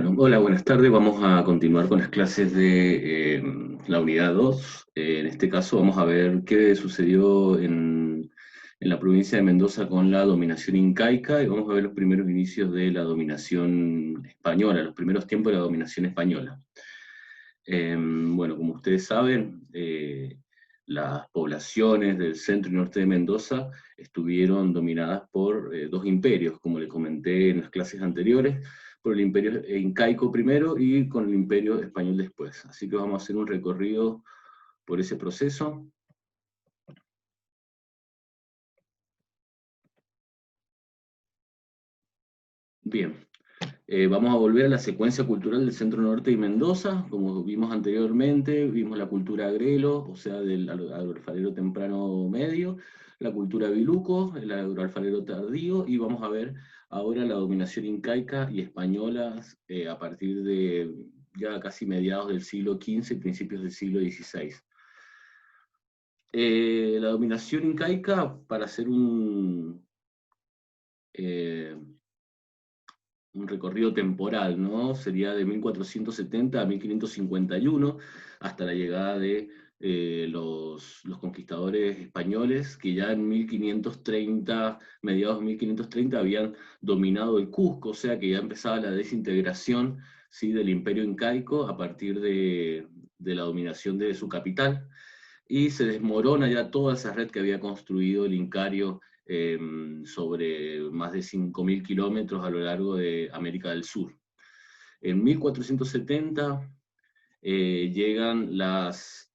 Bueno, hola, buenas tardes. Vamos a continuar con las clases de la unidad 2. En este caso vamos a ver qué sucedió en la provincia de Mendoza con la dominación incaica y vamos a ver los primeros inicios de la dominación española, los primeros tiempos de la dominación española. Bueno, como ustedes saben, las poblaciones del centro y norte de Mendoza estuvieron dominadas por dos imperios, como le comenté en las clases anteriores, por el imperio incaico primero y con el imperio español después. Así que vamos a hacer un recorrido por ese proceso. Bien, vamos a volver a la secuencia cultural del centro norte y Mendoza, como vimos anteriormente, vimos la cultura agrelo, o sea, del agroalfarero temprano medio, la cultura biluco, el agroalfarero tardío, y vamos a ver ahora la dominación incaica y española a partir de ya casi mediados del siglo XV y principios del siglo XVI. La dominación incaica, para hacer eh, un recorrido temporal, ¿no? Sería de 1470 a 1551, hasta la llegada de los conquistadores españoles, que ya en 1530, mediados de 1530, habían dominado el Cusco, o sea que ya empezaba la desintegración, ¿sí?, del imperio incaico a partir de la dominación de su capital, y se desmorona ya toda esa red que había construido el Incario sobre más de 5.000 kilómetros a lo largo de América del Sur. En 1470 llegan las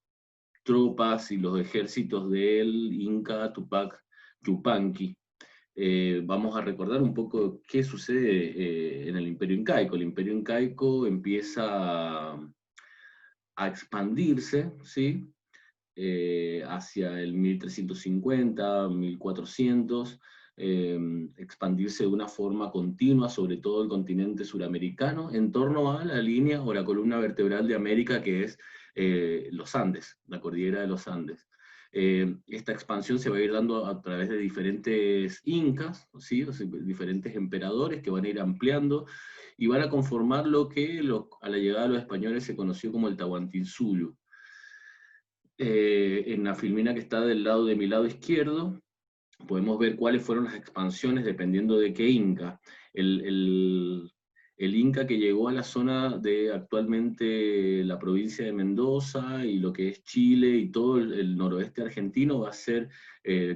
tropas y los ejércitos del Inca Tupac Yupanqui. Vamos a recordar un poco qué sucede en el Imperio Incaico. El Imperio Incaico empieza a expandirse, ¿sí?, hacia el 1350, 1400, expandirse de una forma continua sobre todo el continente suramericano en torno a la línea o la columna vertebral de América, que es los Andes, la cordillera de los Andes. Esta expansión se va a ir dando a través de diferentes incas, ¿sí?, o sea, diferentes emperadores que van a ir ampliando y van a conformar lo que a la llegada de los españoles se conoció como el Tahuantinsuyo. En la filmina que está del lado de mi lado izquierdo, podemos ver cuáles fueron las expansiones dependiendo de qué inca. El inca que llegó a la zona de actualmente la provincia de Mendoza y lo que es Chile y todo el noroeste argentino va a ser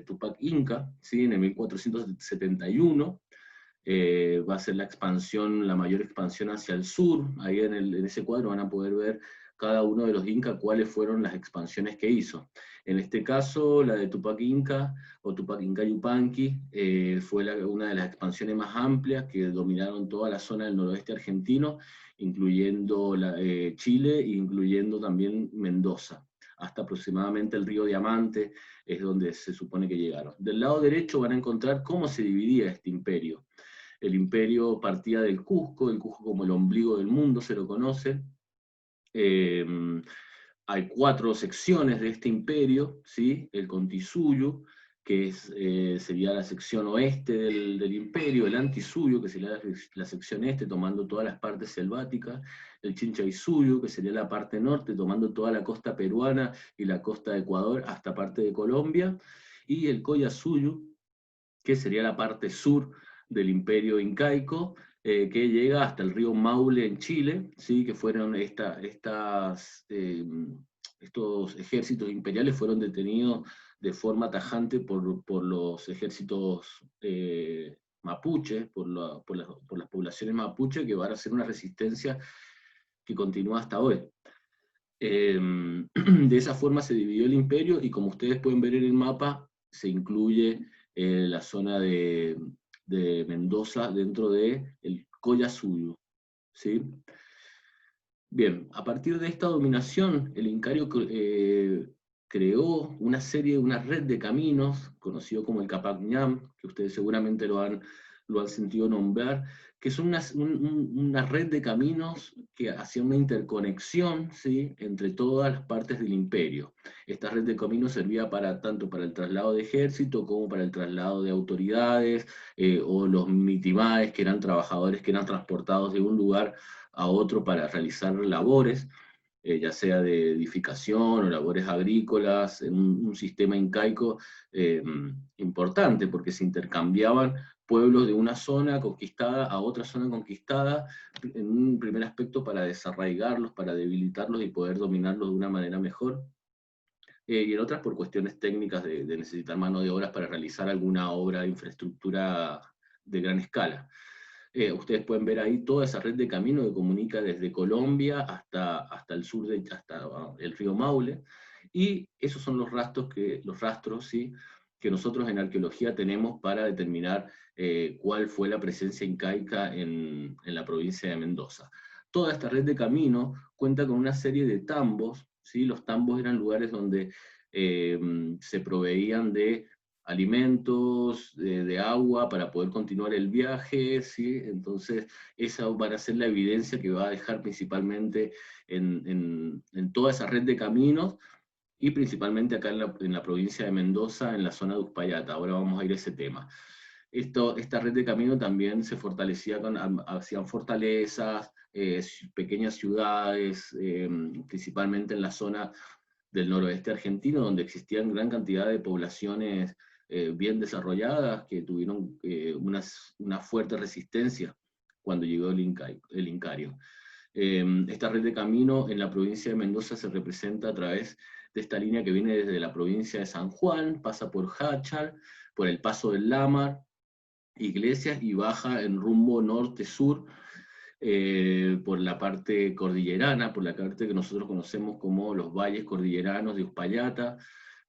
Tupac Inca, ¿sí?, en el 1471. Va a ser la expansión, la mayor expansión hacia el sur. Ahí en ese cuadro van a poder ver cada uno de los incas cuáles fueron las expansiones que hizo. En este caso, la de Tupac Inca o Tupac Inca Yupanqui fue una de las expansiones más amplias que dominaron toda la zona del noroeste argentino, incluyendo Chile e incluyendo también Mendoza. Hasta aproximadamente el río Diamante es donde se supone que llegaron. Del lado derecho van a encontrar cómo se dividía este imperio. El imperio partía del Cusco, el Cusco como el ombligo del mundo se lo conoce. Hay 4 secciones de este imperio, ¿sí? El Contisuyo, que sería la sección oeste del imperio, el Antisuyo, que sería la sección este, tomando todas las partes selváticas, el Chinchaysuyo, que sería la parte norte, tomando toda la costa peruana y la costa de Ecuador hasta parte de Colombia, y el Collasuyo, que sería la parte sur del imperio incaico, que llega hasta el río Maule en Chile, ¿sí?, que fueron estos ejércitos imperiales fueron detenidos de forma tajante por los ejércitos mapuche, por las poblaciones mapuche, que van a hacer una resistencia que continúa hasta hoy. De esa forma se dividió el imperio y, como ustedes pueden ver en el mapa, se incluye la zona de Mendoza dentro del Collasuyo, ¿sí? Bien, a partir de esta dominación, el Incario creó una red de caminos, conocido como el Capac Ñam, que ustedes seguramente lo han sentido nombrar, que son una red de caminos que hacían una interconexión, ¿sí?, entre todas las partes del imperio. Esta red de caminos servía tanto para el traslado de ejército como para el traslado de autoridades, o los mitimaes, que eran trabajadores que eran transportados de un lugar a otro para realizar labores, ya sea de edificación o labores agrícolas, en un sistema incaico importante, porque se intercambiaban pueblos de una zona conquistada a otra zona conquistada, en un primer aspecto para desarraigarlos, para debilitarlos y poder dominarlos de una manera mejor, y en otras por cuestiones técnicas de necesitar mano de obras para realizar alguna obra de infraestructura de gran escala. Ustedes pueden ver ahí toda esa red de camino que comunica desde Colombia hasta el sur, hasta el río Maule, y esos son los rastros, ¿sí?, que nosotros en arqueología tenemos para determinar cuál fue la presencia incaica en la provincia de Mendoza. Toda esta red de camino cuenta con una serie de tambos, ¿sí? Los tambos eran lugares donde se proveían de alimentos, de agua para poder continuar el viaje, ¿sí? Entonces esa va a ser la evidencia que va a dejar principalmente en toda esa red de caminos, y principalmente acá en la provincia de Mendoza, en la zona de Uspallata. Ahora vamos a ir a ese tema. Esta red de camino también se fortalecía hacían fortalezas, pequeñas ciudades, principalmente en la zona del noroeste argentino, donde existían gran cantidad de poblaciones bien desarrolladas que tuvieron una fuerte resistencia cuando llegó el Incario. Esta red de camino en la provincia de Mendoza se representa a través de esta línea que viene desde la provincia de San Juan, pasa por Jáchal, por el Paso del Lámar, Iglesias, y baja en rumbo norte-sur, por la parte cordillerana, por la parte que nosotros conocemos como los valles cordilleranos de Uspallata,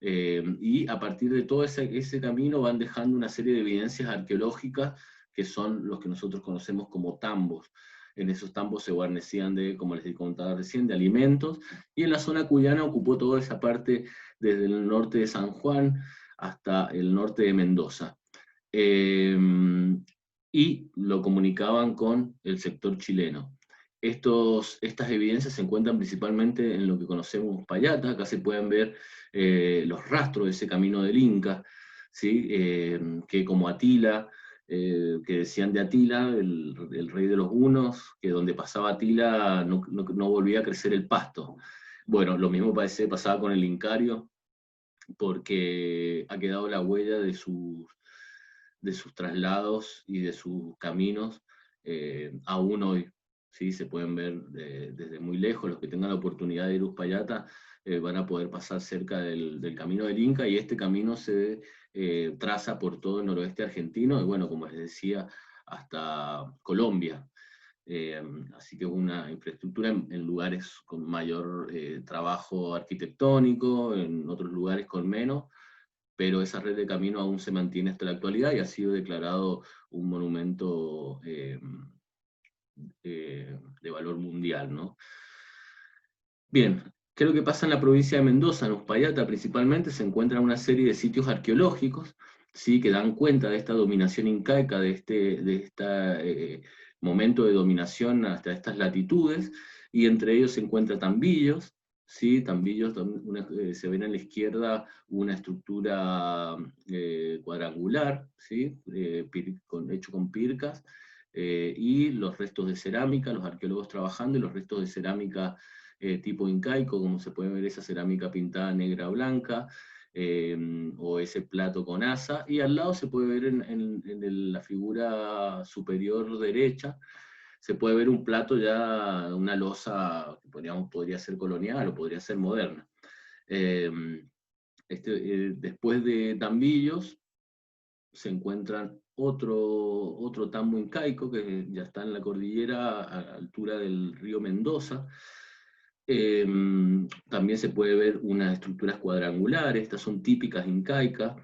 y a partir de todo ese camino van dejando una serie de evidencias arqueológicas que son los que nosotros conocemos como tambos. En esos tambos se guarnecían de, como les contaba recién, de alimentos, y en la zona cuyana ocupó toda esa parte desde el norte de San Juan hasta el norte de Mendoza. Y lo comunicaban con el sector chileno. Estas evidencias se encuentran principalmente en lo que conocemos Uspallata. Acá se pueden ver los rastros de ese camino del Inca, ¿sí? Que como Atila, que decían de Atila, el rey de los hunos, que donde pasaba Atila no volvía a crecer el pasto. Bueno, lo mismo pasaba con el Incario, porque ha quedado la huella de sus traslados y de sus caminos aún hoy. ¿Sí? Se pueden ver desde muy lejos. Los que tengan la oportunidad de ir a Uspallata van a poder pasar cerca del camino del Inca, y este camino se traza por todo el noroeste argentino, y bueno, como les decía, hasta Colombia. Así que es una infraestructura en lugares con mayor trabajo arquitectónico, en otros lugares con menos, pero esa red de camino aún se mantiene hasta la actualidad y ha sido declarado un monumento de valor mundial, ¿no? Bien, ¿qué es lo que pasa en la provincia de Mendoza? En Uspallata principalmente se encuentran una serie de sitios arqueológicos, ¿sí?, que dan cuenta de esta dominación incaica, de este momento de dominación hasta estas latitudes, y entre ellos se encuentra Tambillos, ¿sí? Tambillos, se ven en la izquierda una estructura cuadrangular, ¿sí? Hecho con pircas, y los restos de cerámica, los arqueólogos trabajando, y los restos de cerámica tipo incaico, como se puede ver esa cerámica pintada negra o blanca, o ese plato con asa, y al lado se puede ver en la figura superior derecha, se puede ver un plato ya, una losa que podría ser colonial o podría ser moderna. Después de Tambillos se encuentran otro tambo incaico que ya está en la cordillera a la altura del río Mendoza. También se puede ver unas estructuras cuadrangulares, estas son típicas incaicas,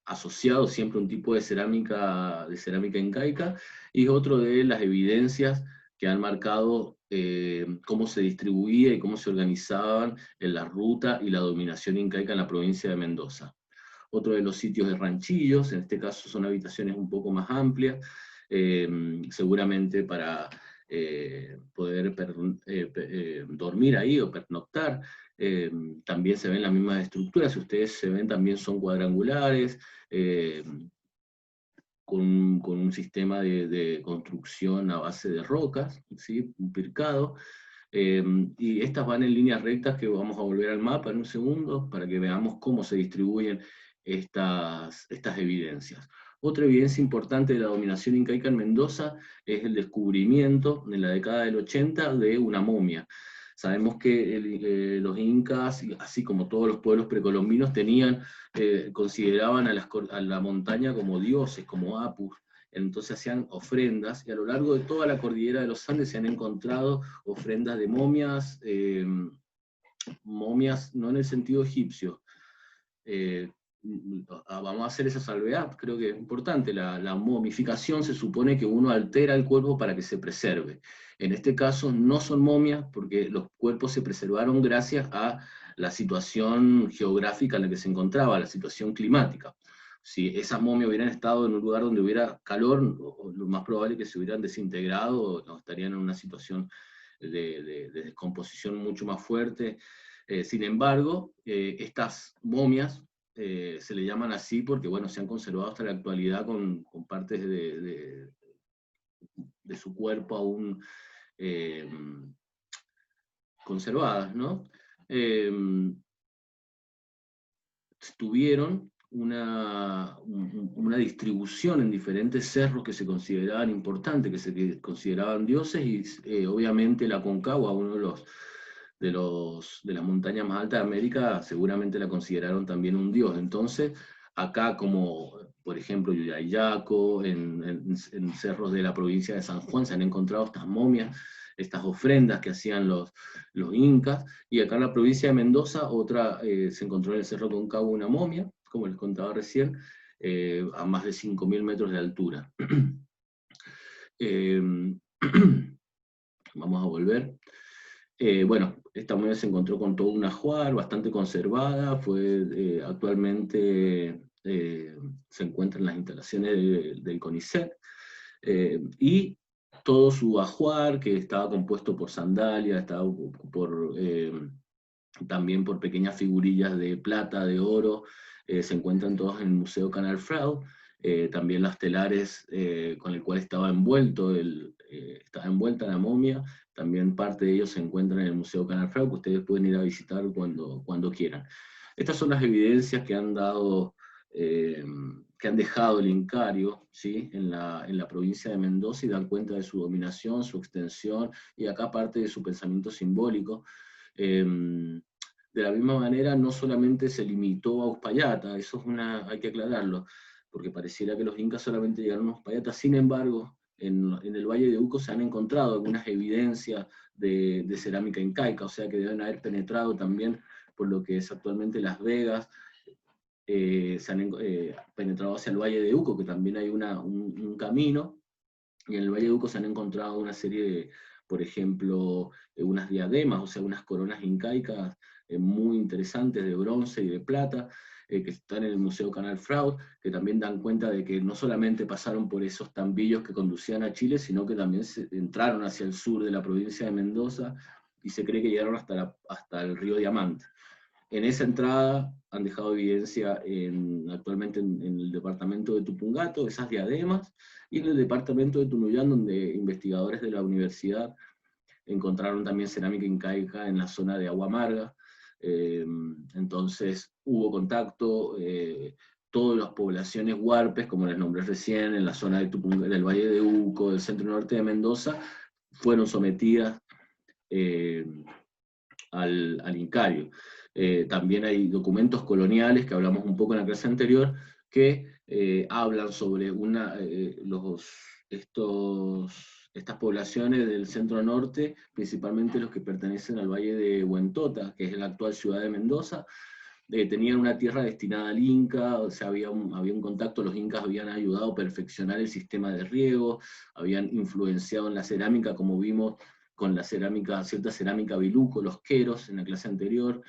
asociado siempre a un tipo de cerámica incaica, y otro de las evidencias que han marcado cómo se distribuía y cómo se organizaban en la ruta y la dominación incaica en la provincia de Mendoza. Otro de los sitios de ranchillos, en este caso son habitaciones un poco más amplias, seguramente para poder dormir ahí o pernoctar. También se ven las mismas estructuras, si ustedes se ven también son cuadrangulares, con un sistema de construcción a base de rocas, ¿sí? Un picado. Y estas van en líneas rectas, que vamos a volver al mapa en un segundo, para que veamos cómo se distribuyen estas evidencias. Otra evidencia importante de la dominación incaica en Mendoza es el descubrimiento en la década del 80 de una momia. Sabemos que los incas, así como todos los pueblos precolombinos, consideraban a la montaña como dioses, como apus. Entonces hacían ofrendas, y a lo largo de toda la cordillera de los Andes se han encontrado ofrendas de momias, momias no en el sentido egipcio. Vamos a hacer esa salvedad, creo que es importante. La momificación se supone que uno altera el cuerpo para que se preserve. En este caso no son momias, porque los cuerpos se preservaron gracias a la situación geográfica en la que se encontraba, la situación climática. Si esas momias hubieran estado en un lugar donde hubiera calor, lo más probable es que se hubieran desintegrado, o estarían en una situación de descomposición mucho más fuerte. Sin embargo, estas momias se le llaman así porque, bueno, se han conservado hasta la actualidad con partes de su cuerpo aún conservadas, ¿no? Tuvieron una distribución en diferentes cerros que se consideraban importantes, que se consideraban dioses, y obviamente la Aconcagua, uno de las montañas más altas de América, seguramente la consideraron también un dios. Entonces, acá, como por ejemplo Yuyayaco, en cerros de la provincia de San Juan, se han encontrado estas momias, estas ofrendas que hacían los incas, y acá en la provincia de Mendoza se encontró en el Cerro Aconcagua una momia, como les contaba recién, a más de 5.000 metros de altura. Vamos a volver. Bueno, esta momia se encontró con todo un ajuar, bastante conservada, actualmente se encuentra en las instalaciones del CONICET, y todo su ajuar, que estaba compuesto por sandalias, también por pequeñas figurillas de plata, de oro, se encuentran todos en el Museo Canal Frau. También las telares con el cual estaba envuelta la momia, también parte de ellos se encuentran en el Museo Canal Frau, que ustedes pueden ir a visitar cuando quieran. Estas son las evidencias que han dejado el Incario, ¿sí? en la provincia de Mendoza, y dan cuenta de su dominación, su extensión, y acá parte de su pensamiento simbólico. De la misma manera, no solamente se limitó a Uspallata, eso hay que aclararlo, porque pareciera que los incas solamente llegaron a Uspallata. Sin embargo, en el Valle de Uco se han encontrado algunas evidencias de cerámica incaica, o sea que deben haber penetrado también por lo que es actualmente Las Vegas, se han penetrado hacia el Valle de Uco, que también hay un camino, y en el Valle de Uco se han encontrado una serie de, por ejemplo, unas diademas, o sea, unas coronas incaicas muy interesantes de bronce y de plata, que están en el Museo Canal Frau, que también dan cuenta de que no solamente pasaron por esos tambillos que conducían a Chile, sino que también entraron hacia el sur de la provincia de Mendoza, y se cree que llegaron hasta el río Diamante. En esa entrada han dejado evidencia actualmente en el departamento de Tupungato, esas diademas, y en el departamento de Tunuyán, donde investigadores de la universidad encontraron también cerámica incaica en la zona de Agua Amarga. Entonces hubo contacto, todas las poblaciones huarpes, como les nombré recién, en la zona del Valle de Uco, del centro norte de Mendoza, fueron sometidas al Incario. También hay documentos coloniales, que hablamos un poco en la clase anterior, que hablan sobre estas poblaciones del centro norte, principalmente los que pertenecen al Valle de Huentota, que es la actual ciudad de Mendoza. Tenían una tierra destinada al Inca, o sea, había un contacto, los incas habían ayudado a perfeccionar el sistema de riego, habían influenciado en la cerámica, como vimos con la cerámica, cierta cerámica biluco, los queros en la clase anterior,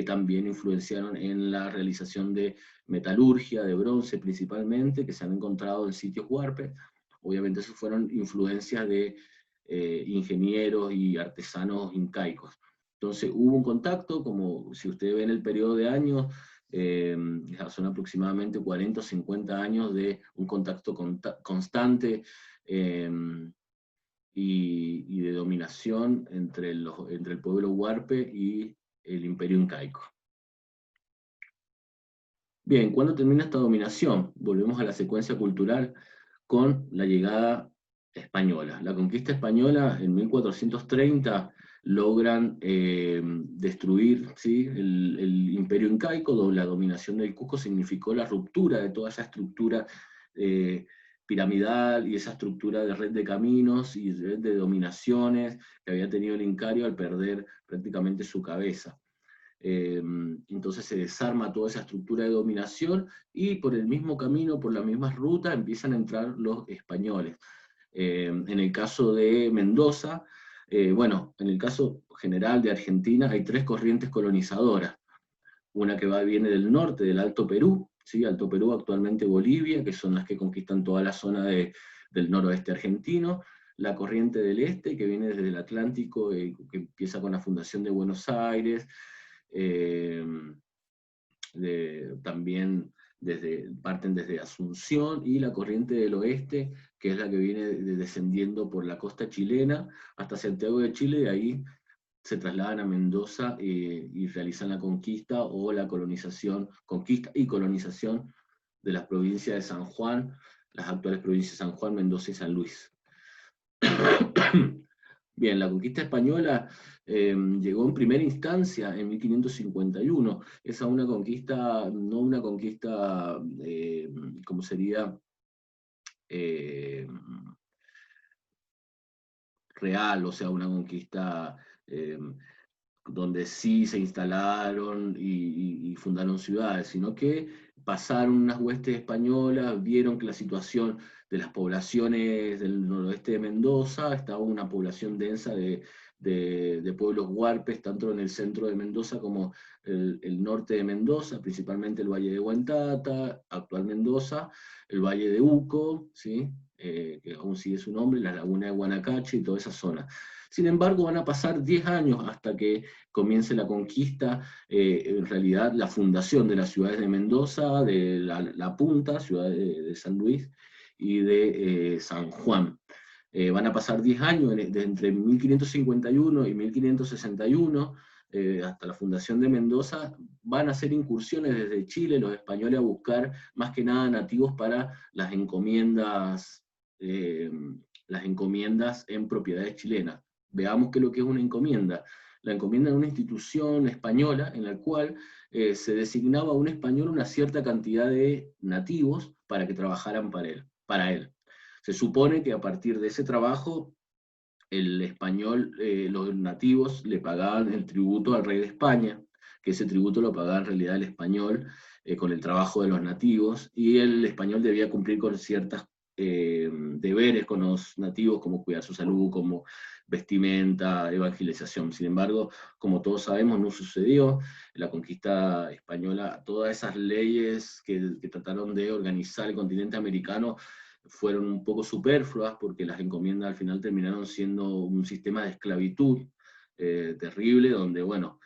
también influenciaron en la realización de metalurgia, de bronce principalmente, que se han encontrado en sitios huarpes. Obviamente eso fueron influencias de ingenieros y artesanos incaicos. Entonces hubo un contacto, como si ustedes ven el periodo de años, son aproximadamente 40 o 50 años de un contacto constante y de dominación entre el pueblo huarpe y el imperio incaico. Bien, ¿cuándo termina esta dominación? Volvemos a la secuencia cultural con la llegada española. La conquista española en 1430 logran destruir, ¿sí?, el imperio incaico, donde la dominación del Cusco significó la ruptura de toda esa estructura piramidal y esa estructura de red de caminos y red de dominaciones que había tenido el incario al perder prácticamente su cabeza. Entonces se desarma toda esa estructura de dominación y por el mismo camino, por la misma ruta, empiezan a entrar los españoles. En el caso de Mendoza, bueno, en el caso general de Argentina hay tres corrientes colonizadoras. Una que viene del norte, del Alto Perú, ¿sí? Alto Perú, actualmente Bolivia, que son las que conquistan toda la zona del noroeste argentino. La corriente del este, que viene desde el Atlántico, que empieza con la fundación de Buenos Aires, también parten desde Asunción, y la corriente del oeste, que es la que viene descendiendo por la costa chilena hasta Santiago de Chile, y ahí se trasladan a Mendoza y realizan la conquista o la colonización, conquista y colonización de las provincias de San Juan, las actuales provincias de San Juan, Mendoza y San Luis. Bien, la conquista española llegó en primera instancia en 1551. Esa una conquista, no una conquista, como sería, real, o sea, una conquista donde sí se instalaron y fundaron ciudades, sino que pasaron unas huestes españolas, vieron que la situación de las poblaciones del noroeste de Mendoza, estaba una población densa de pueblos huarpes, tanto en el centro de Mendoza como el norte de Mendoza, principalmente el Valle de Huantata, actual Mendoza, el Valle de Uco, ¿sí? Que aún sigue su nombre, la laguna de Guanacache y toda esa zona. Sin embargo, van a pasar 10 años hasta que comience la conquista, en realidad la fundación de las ciudades de Mendoza, de La Punta, ciudad de San Luis, y de San Juan. Van a pasar 10 años, entre 1551 y 1561, hasta la fundación de Mendoza. Van a hacer incursiones desde Chile los españoles a buscar más que nada nativos para las encomiendas en propiedades chilenas. Veamos qué es lo que es una encomienda. La encomienda es una institución española en la cual se designaba a un español una cierta cantidad de nativos para que trabajaran para él. Se supone que a partir de ese trabajo, el español, los nativos le pagaban el tributo al rey de España, que ese tributo lo pagaba en realidad el español con el trabajo de los nativos, y el español debía cumplir con ciertas deberes con los nativos, como cuidar su salud, como vestimenta, evangelización. Sin embargo, como todos sabemos, no sucedió. La conquista española, todas esas leyes que trataron de organizar el continente americano fueron un poco superfluas, porque las encomiendas al final terminaron siendo un sistema de esclavitud terrible, donde, bueno,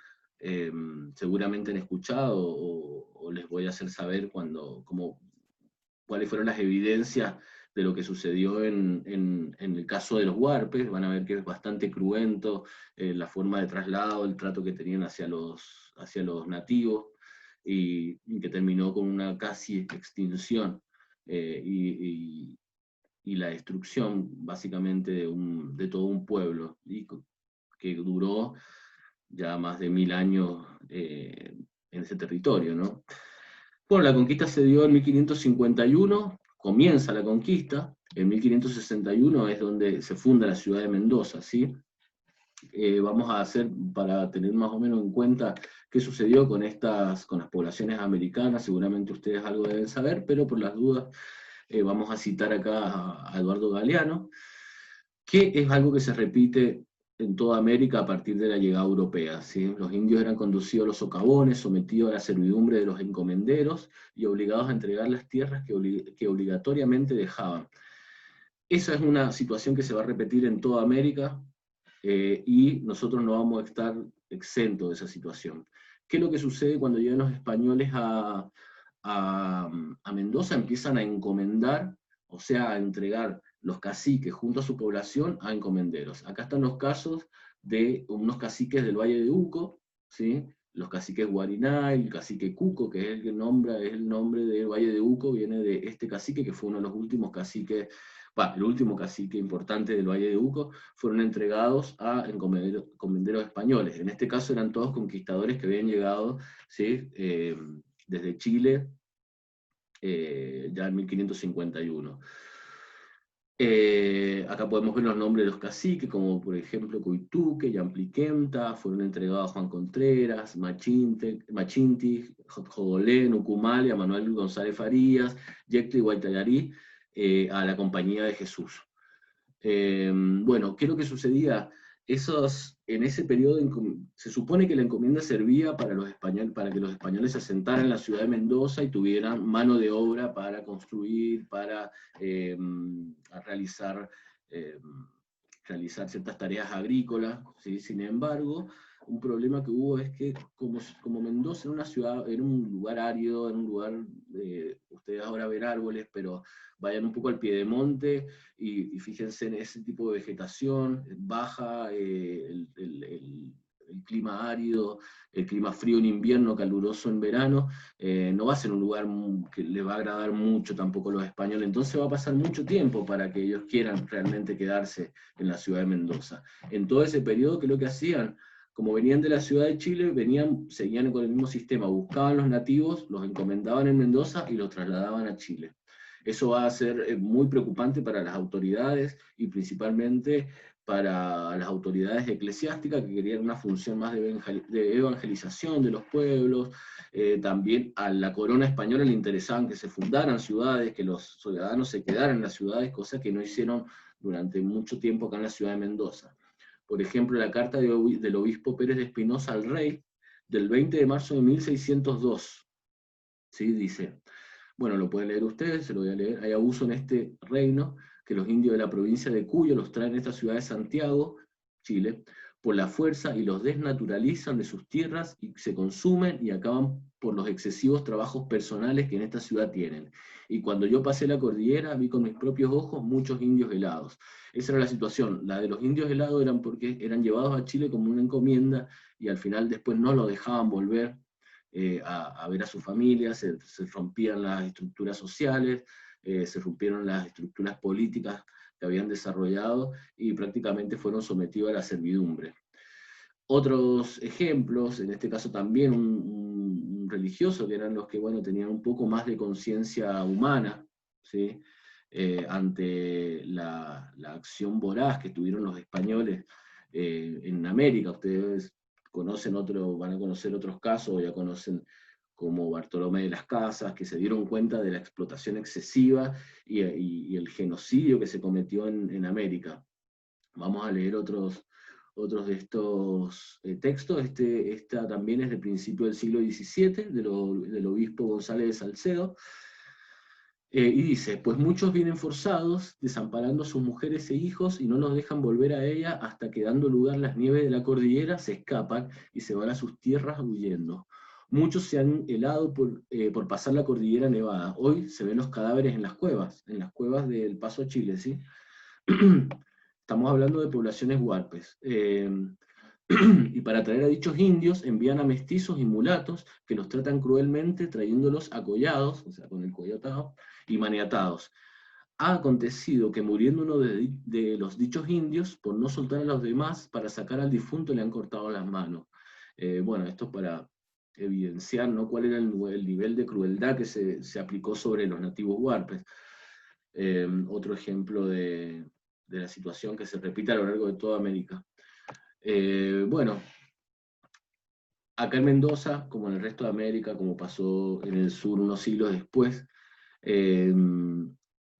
seguramente han escuchado o les voy a hacer saber cuáles fueron las evidencias de lo que sucedió en el caso de los huarpes. Van a ver que es bastante cruento la forma de traslado, el trato que tenían hacia los nativos, y que terminó con una casi extinción y la destrucción básicamente de todo un pueblo, y que duró ya más de 1000 años en ese territorio, ¿no? Bueno, la conquista se dio en 1551, comienza la conquista. En 1561 es donde se funda la ciudad de Mendoza, ¿sí? Vamos a hacer, para tener más o menos en cuenta qué sucedió con las poblaciones americanas. Seguramente ustedes algo deben saber, pero por las dudas vamos a citar acá a Eduardo Galeano, que es algo que se repite en toda América a partir de la llegada europea, ¿sí? Los indios eran conducidos a los socavones, sometidos a la servidumbre de los encomenderos y obligados a entregar las tierras que obligatoriamente dejaban. Esa es una situación que se va a repetir en toda América, y nosotros no vamos a estar exentos de esa situación. ¿Qué es lo que sucede cuando llegan los españoles a Mendoza? Empiezan a encomendar, o sea, a entregar los caciques junto a su población a encomenderos. Acá están los casos de unos caciques del Valle de Uco, ¿sí? Los caciques Guariná, el cacique Cuco, que es el nombre del Valle de Uco, viene de este cacique, que fue uno de los últimos caciques, el último cacique importante del Valle de Uco, fueron entregados a encomenderos españoles. En este caso eran todos conquistadores que habían llegado, ¿sí? Desde Chile, ya en 1551. Acá podemos ver los nombres de los caciques, como por ejemplo Coituque, Yampliquenta, fueron entregados a Juan Contreras, Machinti, Jodolén, Ucumale, a Manuel González Farías, Yecto y Guaitallarí, a la Compañía de Jesús. Bueno, ¿qué es lo que sucedía? En ese periodo se supone que la encomienda servía para que los españoles se asentaran en la ciudad de Mendoza y tuvieran mano de obra para construir, para realizar, eh, realizar ciertas tareas agrícolas, ¿sí? Sin embargo, un problema que hubo es que como Mendoza era una ciudad, era un lugar árido, era un lugar, ustedes ahora ven árboles, pero vayan un poco al piedemonte y fíjense en ese tipo de vegetación baja, el clima árido, el clima frío en invierno, caluroso en verano, no va a ser un lugar que le va a agradar mucho tampoco a los españoles, entonces va a pasar mucho tiempo para que ellos quieran realmente quedarse en la ciudad de Mendoza. En todo ese periodo, ¿qué es lo que hacían? Como venían de la ciudad de Chile, seguían con el mismo sistema, buscaban los nativos, los encomendaban en Mendoza y los trasladaban a Chile. Eso va a ser muy preocupante para las autoridades y principalmente para las autoridades eclesiásticas que querían una función más de evangelización de los pueblos. También a la corona española le interesaban que se fundaran ciudades, que los ciudadanos se quedaran en las ciudades, cosa que no hicieron durante mucho tiempo acá en la ciudad de Mendoza. Por ejemplo, la carta del obispo Pérez de Espinosa al rey del 20 de marzo de 1602, ¿sí? Dice: bueno, lo pueden leer ustedes, se lo voy a leer. Hay abuso en este reino que los indios de la provincia de Cuyo los traen a esta ciudad de Santiago, Chile, por la fuerza y los desnaturalizan de sus tierras y se consumen y acaban por los excesivos trabajos personales que en esta ciudad tienen. Y cuando yo pasé la cordillera vi con mis propios ojos muchos indios helados. Esa era la situación. La de los indios helados eran porque eran llevados a Chile como una encomienda y al final después no lo dejaban volver a ver a su familia, se rompían las estructuras sociales, se rompieron las estructuras políticas que habían desarrollado y prácticamente fueron sometidos a la servidumbre. Otros ejemplos, en este caso también un religioso, que eran los que bueno, tenían un poco más de conciencia humana, ¿sí? Ante la acción voraz que tuvieron los españoles en América. Ustedes van a conocer otros casos, ya conocen como Bartolomé de las Casas, que se dieron cuenta de la explotación excesiva y el genocidio que se cometió en América. Vamos a leer otros de estos textos. Esta también es de principio del siglo XVII, del obispo González de Salcedo, y dice: pues muchos vienen forzados, desamparando a sus mujeres e hijos, y no los dejan volver a ella hasta que, dando lugar las nieves de la cordillera, se escapan y se van a sus tierras huyendo. Muchos se han helado por pasar la cordillera nevada. Hoy se ven los cadáveres en las cuevas del Paso a Chile, ¿sí? Estamos hablando de poblaciones huarpes. Y para traer a dichos indios envían a mestizos y mulatos que los tratan cruelmente, trayéndolos acollados, o sea, con el cuello atado, y maniatados. Ha acontecido que, muriendo uno de los dichos indios, por no soltar a los demás, para sacar al difunto le han cortado las manos. Bueno, esto para evidenciar, ¿no?, cuál era el nivel de crueldad que se aplicó sobre los nativos huarpes. Otro ejemplo de la situación que se repite a lo largo de toda América. Bueno, acá en Mendoza, como en el resto de América, como pasó en el sur unos siglos después,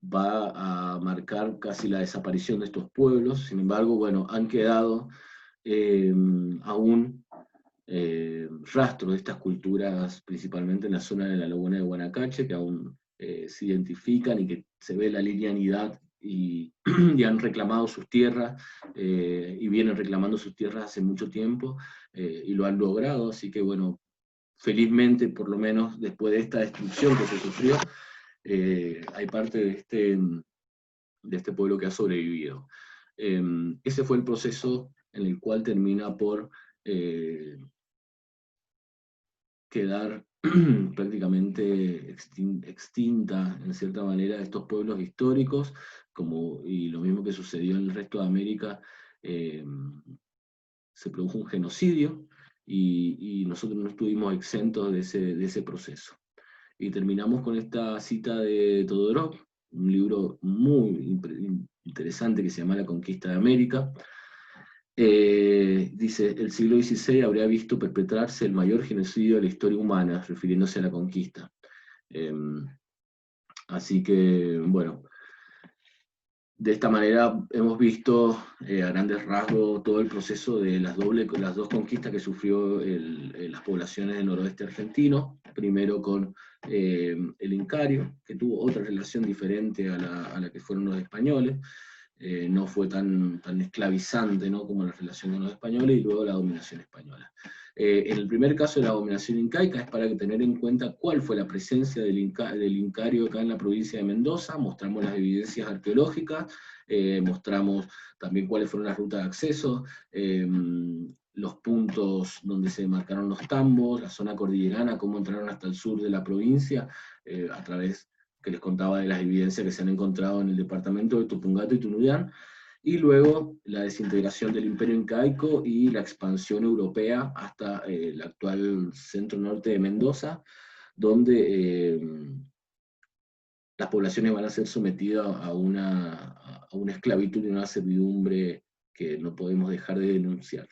va a marcar casi la desaparición de estos pueblos. Sin embargo, bueno, han quedado aún rastros de estas culturas, principalmente en la zona de la laguna de Guanacache, que aún se identifican y que se ve la linealidad y han reclamado sus tierras, y vienen reclamando sus tierras hace mucho tiempo, y lo han logrado. Así que bueno, felizmente, por lo menos después de esta destrucción que se sufrió, hay parte de este pueblo que ha sobrevivido. Ese fue el proceso en el cual termina por quedar prácticamente extinta, en cierta manera, estos pueblos históricos, y lo mismo que sucedió en el resto de América, se produjo un genocidio, y nosotros no estuvimos exentos de ese proceso. Y terminamos con esta cita de Todorov, un libro muy interesante que se llama La conquista de América. Dice, el siglo XVI habría visto perpetrarse el mayor genocidio de la historia humana, refiriéndose a la conquista. Así que, bueno, de esta manera hemos visto a grandes rasgos todo el proceso de las dos conquistas que sufrió las poblaciones del noroeste argentino, primero con el Incario, que tuvo otra relación diferente a la que fueron los españoles, no fue tan esclavizante, ¿no?, como la relación con los españoles, y luego la dominación española. En el primer caso de la dominación incaica es para tener en cuenta cuál fue la presencia del Incario acá en la provincia de Mendoza, mostramos las evidencias arqueológicas, mostramos también cuáles fueron las rutas de acceso, los puntos donde se marcaron los tambos, la zona cordillerana, cómo entraron hasta el sur de la provincia, a través que les contaba de las evidencias que se han encontrado en el departamento de Tupungato y Tunuyán, y luego la desintegración del Imperio Incaico y la expansión europea hasta el actual centro norte de Mendoza, donde las poblaciones van a ser sometidas a una esclavitud y una servidumbre que no podemos dejar de denunciar.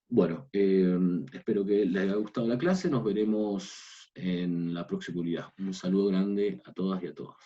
Bueno, espero que les haya gustado la clase, nos veremos en la próxima unidad. Un saludo grande a todas y a todos.